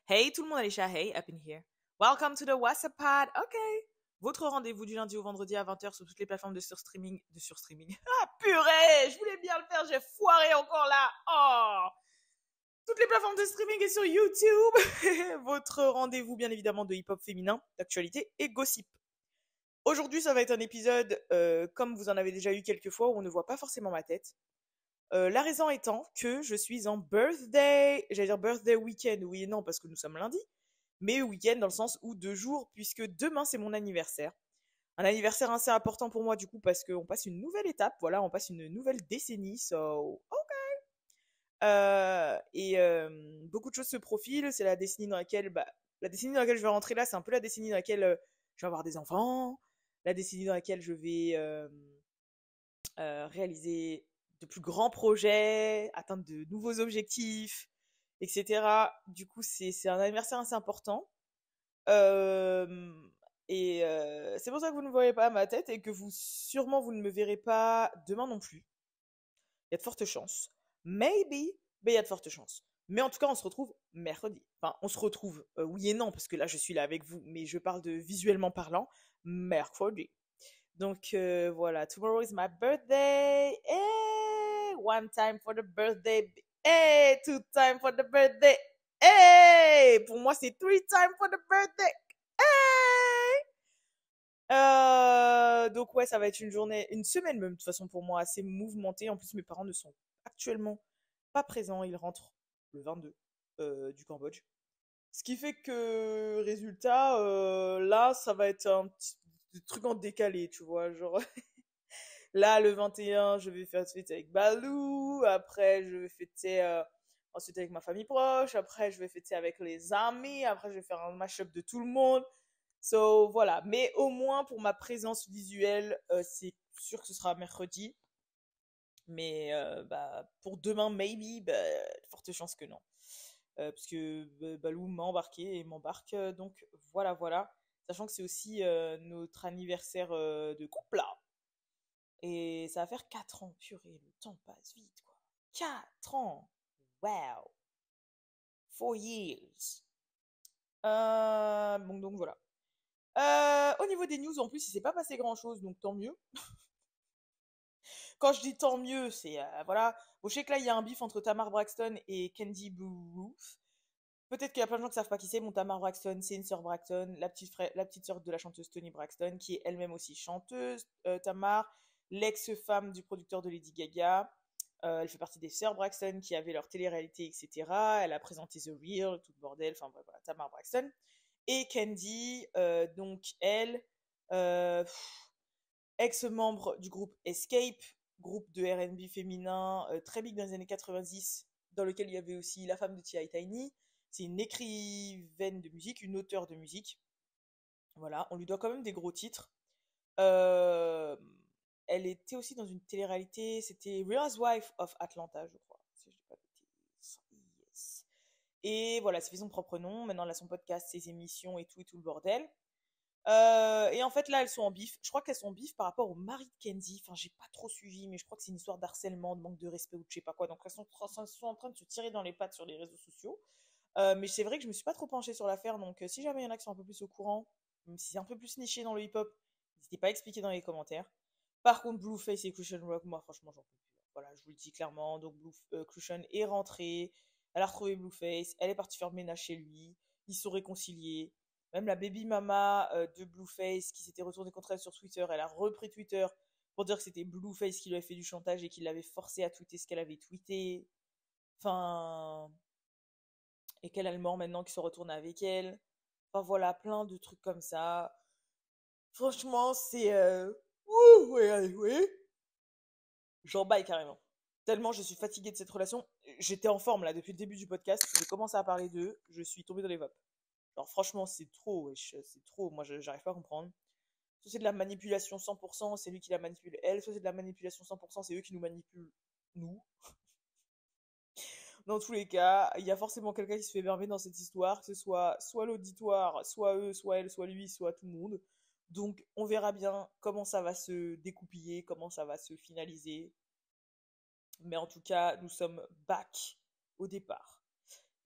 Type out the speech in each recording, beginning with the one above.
Hey tout le monde, Alicia, hey, up in here. Welcome to the WhatsApp Pod, ok. Votre rendez-vous du lundi au vendredi à 20h sur toutes les plateformes de surstreaming. De surstreaming. Ah purée, je voulais bien le faire, j'ai foiré encore là. Oh, toutes les plateformes de streaming et sur YouTube. Votre rendez-vous bien évidemment de hip-hop féminin, d'actualité et gossip. Aujourd'hui, ça va être un épisode, comme vous en avez déjà eu quelques fois, où on ne voit pas forcément ma tête. La raison étant que je suis en birthday, j'allais dire birthday weekend, oui et non, parce que nous sommes lundi, mais week-end dans le sens où 2 jours, puisque demain c'est mon anniversaire. Un anniversaire assez important pour moi du coup, parce qu'on passe une nouvelle étape, voilà, on passe une nouvelle décennie, so ok. Beaucoup de choses se profilent, c'est la décennie dans laquelle, la décennie dans laquelle je vais rentrer là, c'est un peu la décennie dans laquelle je vais avoir des enfants, la décennie dans laquelle je vais réaliser de plus grands projets, atteindre de nouveaux objectifs, etc. Du coup, c'est un anniversaire assez important. Euh, c'est pour ça que vous ne voyez pas ma tête et que sûrement vous ne me verrez pas demain non plus. Il y a de fortes chances. Maybe, mais il y a de fortes chances. Mais en tout cas, on se retrouve mercredi. Enfin, on se retrouve, oui et non, parce que là, je suis là avec vous, mais je parle de visuellement parlant, mercredi. Donc voilà, tomorrow is my birthday. Hey, one time for the birthday. Hey, two time for the birthday. Hey, pour moi c'est three time for the birthday. Hey. Donc ouais, ça va être une journée, une semaine même de toute façon pour moi assez mouvementée. En plus, mes parents ne sont actuellement pas présents. Ils rentrent le 22 du Cambodge. Ce qui fait que, résultat, là, ça va être un petit truc en décalé, tu vois. Genre, là, le 21, je vais faire fêter avec Balou. Après, je vais fêter ensuite avec ma famille proche. Après, je vais fêter avec les amis. Après, je vais faire un mash-up de tout le monde. So, voilà. Mais au moins, pour ma présence visuelle, c'est sûr que ce sera mercredi. Mais pour demain, maybe, forte chance que non. Parce que Balou m'a embarqué et m'embarque. Donc voilà, voilà. Sachant que c'est aussi notre anniversaire de couple là. Et ça va faire 4 ans. Purée, le temps passe vite quoi. 4 ans. Wow. 4 years. Donc voilà. Au niveau des news, en plus, il s'est pas passé grand chose, donc tant mieux. Quand je dis tant mieux, c'est voilà. Bon, je sais que là, il y a un bif entre Tamar Braxton et Candy Blue Roof. Peut-être qu'il y a plein de gens qui savent pas qui c'est. Bon, Tamar Braxton, c'est une sœur Braxton, la petite sœur de la chanteuse Toni Braxton, qui est elle-même aussi chanteuse. Tamar, l'ex-femme du producteur de Lady Gaga. Elle fait partie des sœurs Braxton qui avaient leur télé-réalité, etc. Elle a présenté The Real, tout le bordel. Enfin bref, voilà, Tamar Braxton. Et Candy, donc elle, euh, ex-membre du groupe Escape, groupe de R&B féminin très big dans les années 90, dans lequel il y avait aussi la femme de T.I. Tiny. C'est une écrivaine de musique, une auteure de musique. Voilà, on lui doit quand même des gros titres. Euh, Elle était aussi dans une télé-réalité, c'était Real Housewives of Atlanta, je crois, si je dis pas de bêtises. Yes. Et voilà, c'est fait son propre nom. Maintenant, elle a son podcast, ses émissions et tout le bordel. Et en fait, là, elles sont en bif. Je crois qu'elles sont en bif par rapport au mari de Kenzie. Enfin, j'ai pas trop suivi, mais je crois que c'est une histoire d'harcèlement, de manque de respect ou de je sais pas quoi. Donc, elles sont en train de se tirer dans les pattes sur les réseaux sociaux. Mais c'est vrai que je me suis pas trop penchée sur l'affaire. Donc, si jamais il y en a qui sont un peu plus au courant, même si c'est un peu plus niché dans le hip-hop, n'hésitez pas à expliquer dans les commentaires. Par contre, Blueface et Cushion Rock, moi, franchement, j'en peux plus. Voilà, je vous le dis clairement. Donc, Cushion est rentrée. Elle a retrouvé Blueface. Elle est partie faire le ménage chez lui. Ils sont réconciliés. Même la baby mama de Blueface qui s'était retournée contre elle sur Twitter, elle a repris Twitter pour dire que c'était Blueface qui lui avait fait du chantage et qui l'avait forcé à tweeter ce qu'elle avait tweeté. Enfin. Et qu'elle a le mort maintenant qui se retourne avec elle. Enfin voilà, plein de trucs comme ça. Franchement, c'est. Ouh, ouais, ouais. J'en baille carrément. Tellement je suis fatiguée de cette relation. J'étais en forme là depuis le début du podcast. J'ai commencé à parler d'eux. Je suis tombée dans les vapes. Alors franchement, c'est trop, wesh, c'est trop. Moi, j'arrive pas à comprendre. Soit c'est de la manipulation 100%, c'est lui qui la manipule elle. Soit c'est de la manipulation 100%, c'est eux qui nous manipulent nous. Dans tous les cas, il y a forcément quelqu'un qui se fait merveiller dans cette histoire, que ce soit l'auditoire, soit eux, soit elle, soit lui, soit tout le monde. Donc, on verra bien comment ça va se découpiller, comment ça va se finaliser. Mais en tout cas, nous sommes back au départ.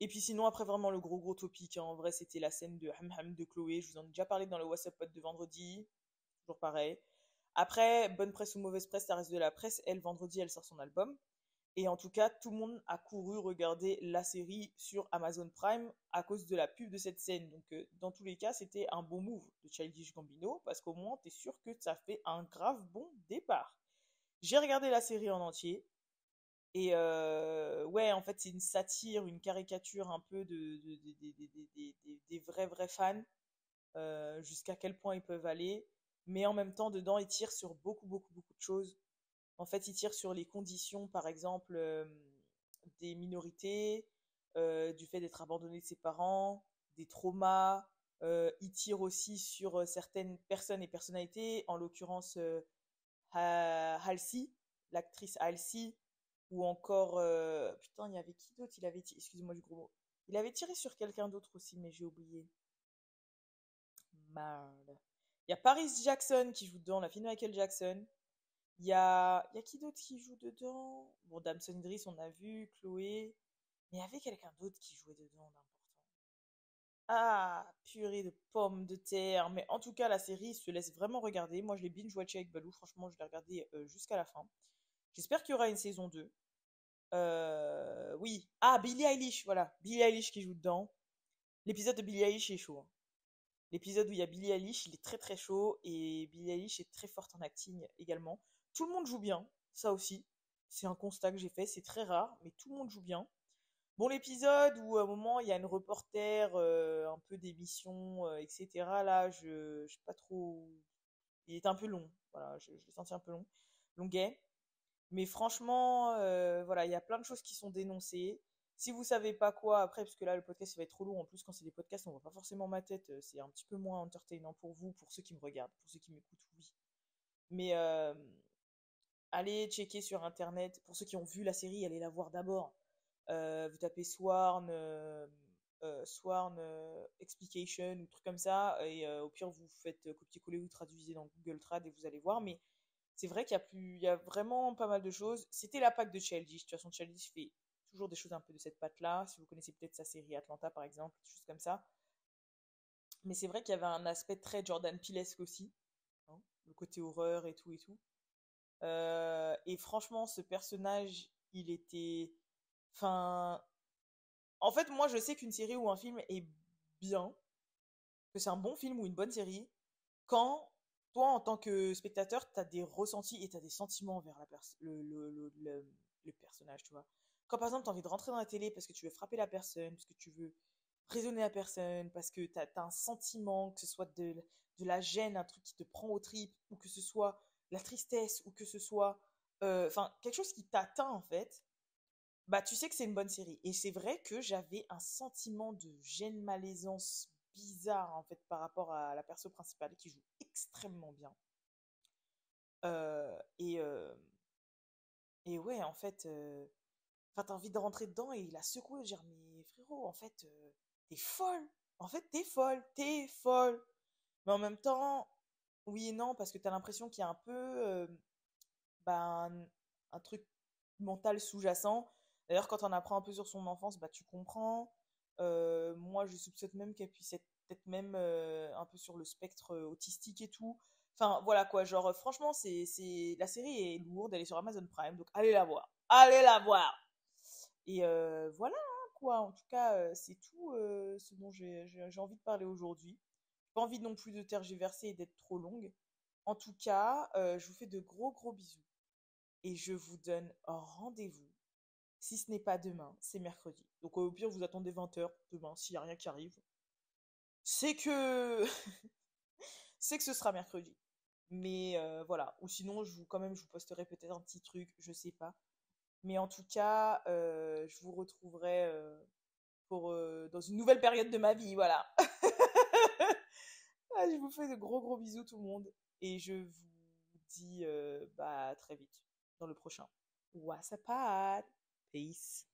Et puis sinon, après, vraiment, le gros topic, hein, en vrai, c'était la scène de Ham Ham de Chloé. Je vous en ai déjà parlé dans le WhatsApp Pod de vendredi. Toujours pareil. Après, bonne presse ou mauvaise presse, ça reste de la presse. Elle, vendredi, elle sort son album. Et en tout cas, tout le monde a couru regarder la série sur Amazon Prime à cause de la pub de cette scène. Donc, dans tous les cas, c'était un bon move de Childish Gambino parce qu'au moins, t'es sûr que ça fait un grave bon départ. J'ai regardé la série en entier. Et ouais, en fait, c'est une satire, une caricature un peu des vrais fans, jusqu'à quel point ils peuvent aller. Mais en même temps, dedans, ils tirent sur beaucoup de choses. En fait, ils tirent sur les conditions, par exemple, des minorités, du fait d'être abandonné de ses parents, des traumas. Ils tirent aussi sur certaines personnes et personnalités, en l'occurrence Halsey, l'actrice Halsey, ou encore, putain, il y avait qui d'autre? Excusez-moi du gros mot. Il avait tiré sur quelqu'un d'autre aussi, mais j'ai oublié. Merde. Il y a Paris Jackson qui joue dedans, la fille de Michael Jackson. Il y a qui d'autre qui joue dedans? Bon, Damson Idris, on a vu, Chloé. Mais il y avait quelqu'un d'autre qui jouait dedans d'important. Ah, purée de pommes de terre. Mais en tout cas, la série se laisse vraiment regarder. Moi, je l'ai binge-watché avec Balou. Franchement, je l'ai regardé jusqu'à la fin. J'espère qu'il y aura une saison 2. Oui. Ah, Billie Eilish, voilà. Billie Eilish qui joue dedans. L'épisode de Billie Eilish est chaud, hein. L'épisode où il y a Billie Eilish, il est très chaud. Et Billie Eilish est très forte en acting également. Tout le monde joue bien, ça aussi. C'est un constat que j'ai fait, c'est très rare, mais tout le monde joue bien. Bon, l'épisode où à un moment il y a une reporter, un peu d'émission, etc. Là, je sais pas trop. Il est un peu long. Voilà, je l'ai senti un peu long. Longuet. Mais franchement, voilà, il y a plein de choses qui sont dénoncées. Si vous savez pas quoi, après, parce que là, le podcast, il va être trop long. En plus, quand c'est des podcasts, on voit pas forcément ma tête. C'est un petit peu moins entertainant pour vous, pour ceux qui me regardent, pour ceux qui m'écoutent, oui. Mais allez checker sur Internet. Pour ceux qui ont vu la série, allez la voir d'abord. Vous tapez Sworn Explication ou truc comme ça. Et au pire, vous faites copier-coller ou traduisez dans Google Trad et vous allez voir. Mais c'est vrai il y a vraiment pas mal de choses. C'était la pack de Childish. De toute façon, Childish fait toujours des choses un peu de cette patte-là. Si vous connaissez peut-être sa série Atlanta, par exemple, des choses comme ça. Mais c'est vrai qu'il y avait un aspect très Jordan Peelesque aussi, hein, le côté horreur et tout et tout. Et franchement, ce personnage, il était. Enfin. En fait, moi, je sais qu'une série ou un film est bien, que c'est un bon film ou une bonne série, quand toi, en tant que spectateur, t'as des ressentis et t'as des sentiments envers le personnage, tu vois. Quand par exemple, t'as envie de rentrer dans la télé parce que tu veux frapper la personne, parce que tu veux raisonner la personne, parce que t'as un sentiment, que ce soit de la gêne, un truc qui te prend aux tripes, ou que ce soit la tristesse, ou que ce soit enfin quelque chose qui t'atteint en fait, bah tu sais que c'est une bonne série. Et c'est vrai que j'avais un sentiment de gêne, malaisance bizarre en fait par rapport à la perso principale qui joue extrêmement bien. Euh, et, euh, et ouais, en fait, enfin, t'as envie de rentrer dedans et il a secoué, de dire, mais frérot, en fait, t'es folle. En fait, t'es folle. Mais en même temps, oui et non, parce que t'as l'impression qu'il y a un peu bah, un truc mental sous-jacent. D'ailleurs, quand on apprend un peu sur son enfance, bah, tu comprends. Moi, je soupçonne même qu'elle puisse être peut-être même un peu sur le spectre autistique et tout. Enfin, voilà quoi. Genre, franchement, la série est lourde. Elle est sur Amazon Prime, donc allez la voir. Allez la voir! Et voilà, hein, quoi. En tout cas, c'est tout ce dont j'ai envie de parler aujourd'hui. Pas envie non plus de tergiverser et d'être trop longue. En tout cas, je vous fais de gros bisous et je vous donne rendez-vous. Si ce n'est pas demain, c'est mercredi. Donc au pire, vous attendez 20h demain s'il n'y a rien qui arrive. C'est que c'est que ce sera mercredi. Mais voilà. Ou sinon, quand même, je vous posterai peut-être un petit truc, je sais pas. Mais en tout cas, je vous retrouverai dans une nouvelle période de ma vie, voilà. Ah, je vous fais de gros bisous tout le monde. Et je vous dis bah, à très vite dans le prochain. WhatsApp. Peace.